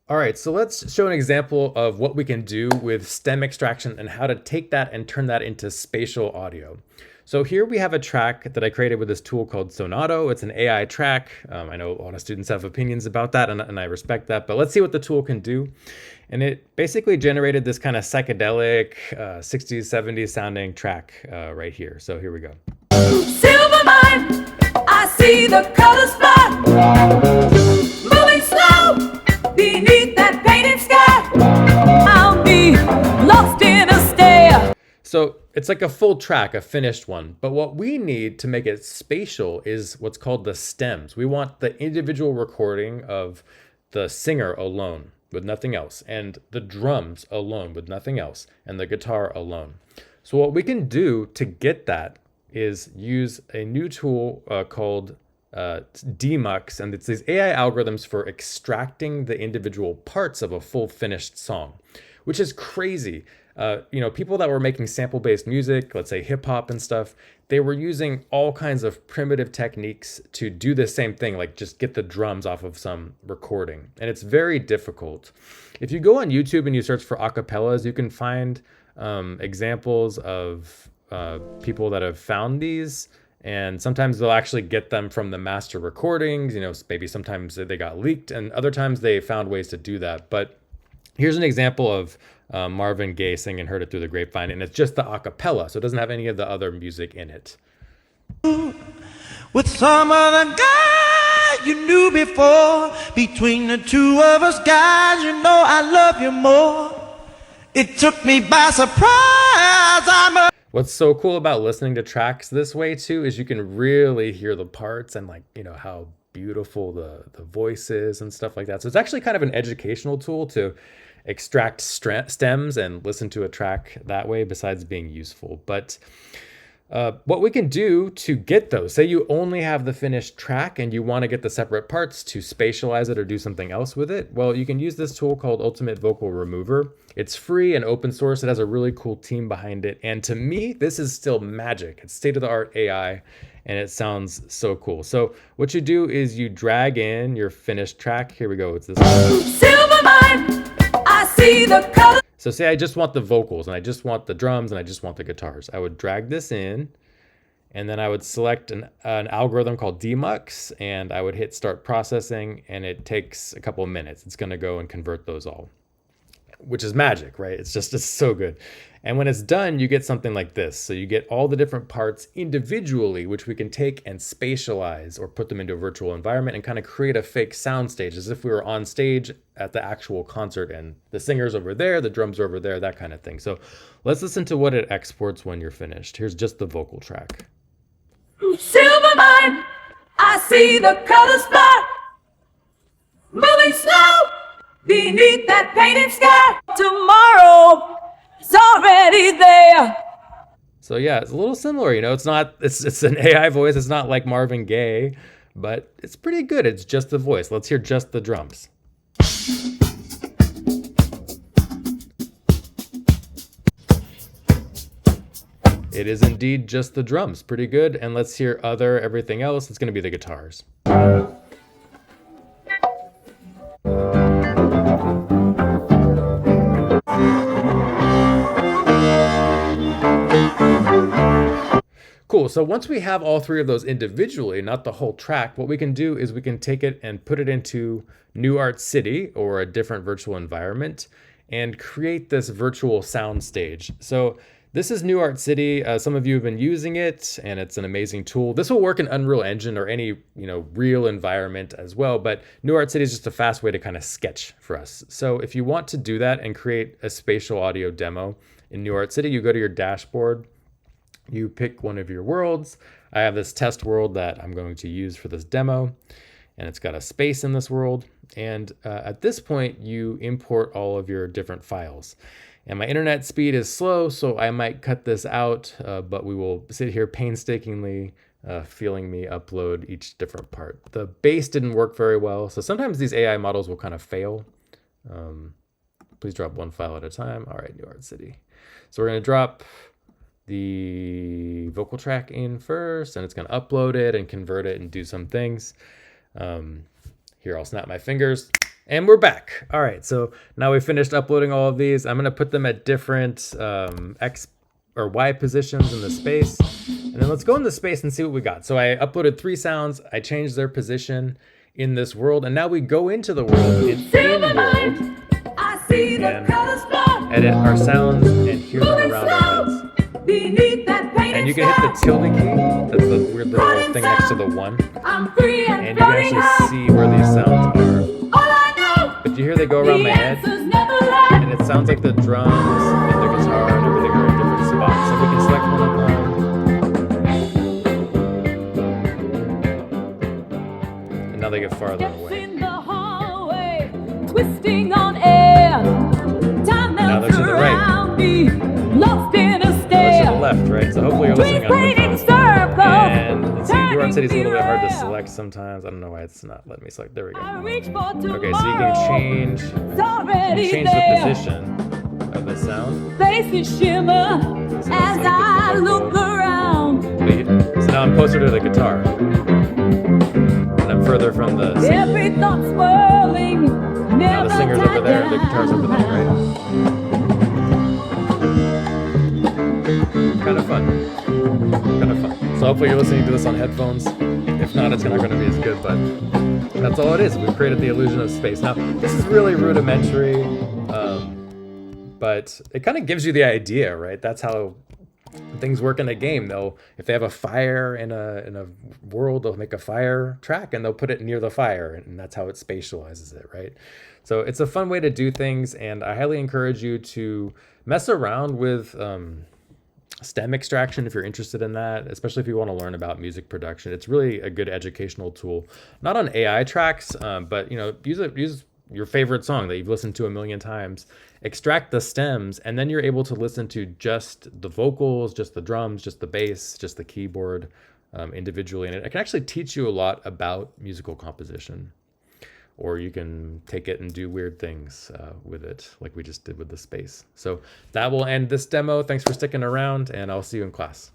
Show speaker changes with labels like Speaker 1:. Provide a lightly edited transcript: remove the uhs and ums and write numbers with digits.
Speaker 1: All right, so let's show an example of what we can do with stem extraction and how to take that and turn that into spatial audio. So here we have a track that I created with this tool called Sonato. It's an AI track. I know a lot of students have opinions about that, and I respect that, but let's see what the tool can do. And it basically generated this kind of psychedelic 60s, 70s sounding track right here. So here we go.
Speaker 2: Silver mine, I see the color spot. Moving slow beneath that painted sky. I'll be lost in a stare.
Speaker 1: So it's like a full track, a finished one. But what we need to make it spatial is what's called the stems. We want the individual recording of the singer alone with nothing else, and the drums alone with nothing else, and the guitar alone. So what we can do to get that is use a new tool called Demux, and it's these AI algorithms for extracting the individual parts of a full finished song, which is crazy. People that were making sample-based music, let's say hip hop and stuff, they were using all kinds of primitive techniques to do the same thing, like just get the drums off of some recording. And it's very difficult. If you go on YouTube and you search for acapellas, you can find examples of people that have found these. And sometimes they'll actually get them from the master recordings, maybe sometimes they got leaked, and other times they found ways to do that. But here's an example of Marvin Gaye singing Heard It Through the Grapevine, and it's just the a cappella, so it doesn't have any of the other music in it.
Speaker 3: With some other guy you knew before, between the two of us guys, you know I love you more. It took me by surprise.
Speaker 1: What's so cool about listening to tracks this way too is you can really hear the parts and how beautiful the voice is and stuff like that. So it's actually kind of an educational tool to extract stems and listen to a track that way, besides being useful. But what we can do to get those, say you only have the finished track and you want to get the separate parts to spatialize it or do something else with it, well, you can use this tool called Ultimate Vocal Remover. It's free and open source. It has a really cool team behind it. And to me, this is still magic. It's state-of-the-art AI, and it sounds so cool. So what you do is you drag in your finished track. Here we go. It's this one.
Speaker 2: Silver mine, I see the color.
Speaker 1: So say I just want the vocals and I just want the drums and I just want the guitars. I would drag this in, and then I would select an algorithm called Demux, and I would hit start processing, and it takes a couple of minutes. It's going to go and convert those all, which is magic, right? It's so good. And when it's done, you get something like this. So you get all the different parts individually, which we can take and spatialize or put them into a virtual environment and kind of create a fake sound stage, as if we were on stage at the actual concert and the singer's over there, the drums are over there, that kind of thing. So let's listen to what it exports when you're finished. Here's just the vocal track.
Speaker 2: Silver mine, I see the color spot. Moving slow beneath that painted sky. Tomorrow is already there.
Speaker 1: So yeah, it's a little similar, it's an AI voice. It's not like Marvin Gaye, but it's pretty good. It's just the voice. Let's hear just the drums. It is indeed just the drums. Pretty good. And let's hear everything else. It's going to be the guitars. Cool. So once we have all three of those individually, not the whole track, what we can do is we can take it and put it into New Art City or a different virtual environment and create this virtual sound stage. So this is New Art City. Some of you have been using it, and it's an amazing tool. This will work in Unreal Engine or any real environment as well, but New Art City is just a fast way to kind of sketch for us. So if you want to do that and create a spatial audio demo in New Art City, you go to your dashboard, you pick one of your worlds. I have this test world that I'm going to use for this demo, and it's got a space in this world. And at this point, you import all of your different files. And my internet speed is slow, so I might cut this out, but we will sit here painstakingly feeling me upload each different part. The bass didn't work very well, so sometimes these AI models will kind of fail. Please drop one file at a time. All right, New Art City. So we're going to drop the vocal track in first, and it's going to upload it and convert it and do some things. Here, I'll snap my fingers. And we're back. All right, so now we finished uploading all of these. I'm going to put them at different X or Y positions in the space. And then let's go into space and see what we got. So I uploaded 3 sounds. I changed their position in this world. And now we go into the world, in world,
Speaker 2: I see the colors blood.
Speaker 1: edit our sounds and hear them around our heads.
Speaker 2: Beneath that painted
Speaker 1: And you can hit the tilde key. That's the weird little thing next to the 1.
Speaker 2: I'm free and
Speaker 1: And you can actually see where these sounds are.
Speaker 2: All I know,
Speaker 1: But you hear they go around my head.
Speaker 2: answers never lie.
Speaker 1: And it sounds like the drums and the guitar and everything are in different spots. So we can select one of them. And now they get farther away.
Speaker 2: In the hallway, twisting on air. Time
Speaker 1: Now they're
Speaker 2: melts
Speaker 1: to the right.
Speaker 2: around me, lost in a
Speaker 1: Those to the
Speaker 2: stare.
Speaker 1: left, right? So hopefully you're listening on
Speaker 2: Painted
Speaker 1: headphones.
Speaker 2: circles.
Speaker 1: And let's see, New York City's a little bit hard to
Speaker 2: turning
Speaker 1: select sometimes. I don't know why it's not letting me select. There we
Speaker 2: I
Speaker 1: go.
Speaker 2: reach for tomorrow.
Speaker 1: Okay, so you can change
Speaker 2: It's already
Speaker 1: change the
Speaker 2: there.
Speaker 1: position of the sound.
Speaker 2: Faces shimmer as I look around.
Speaker 1: So now I'm closer to the guitar. And I'm further from the singer.
Speaker 2: Every thought swirling.
Speaker 1: Now the singer's over there, the guitar's over there, right? Kind of fun. Kind of fun. So hopefully you're listening to this on headphones. If not, it's not going to be as good, but that's all it is. We've created the illusion of space. Now, this is really rudimentary, but it kind of gives you the idea, right? That's how things work in a game. If they have a fire in a world, they'll make a fire track and they'll put it near the fire, and that's how it spatializes it, right? So it's a fun way to do things, and I highly encourage you to mess around with stem extraction if you're interested in that, especially if you want to learn about music production. It's really a good educational tool. Not on AI tracks, but use your favorite song that you've listened to a million times, extract the stems, and then you're able to listen to just the vocals, just the drums, just the bass, just the keyboard individually. And it can actually teach you a lot about musical composition. Or you can take it and do weird things with it, like we just did with the space. So that will end this demo. Thanks for sticking around, and I'll see you in class.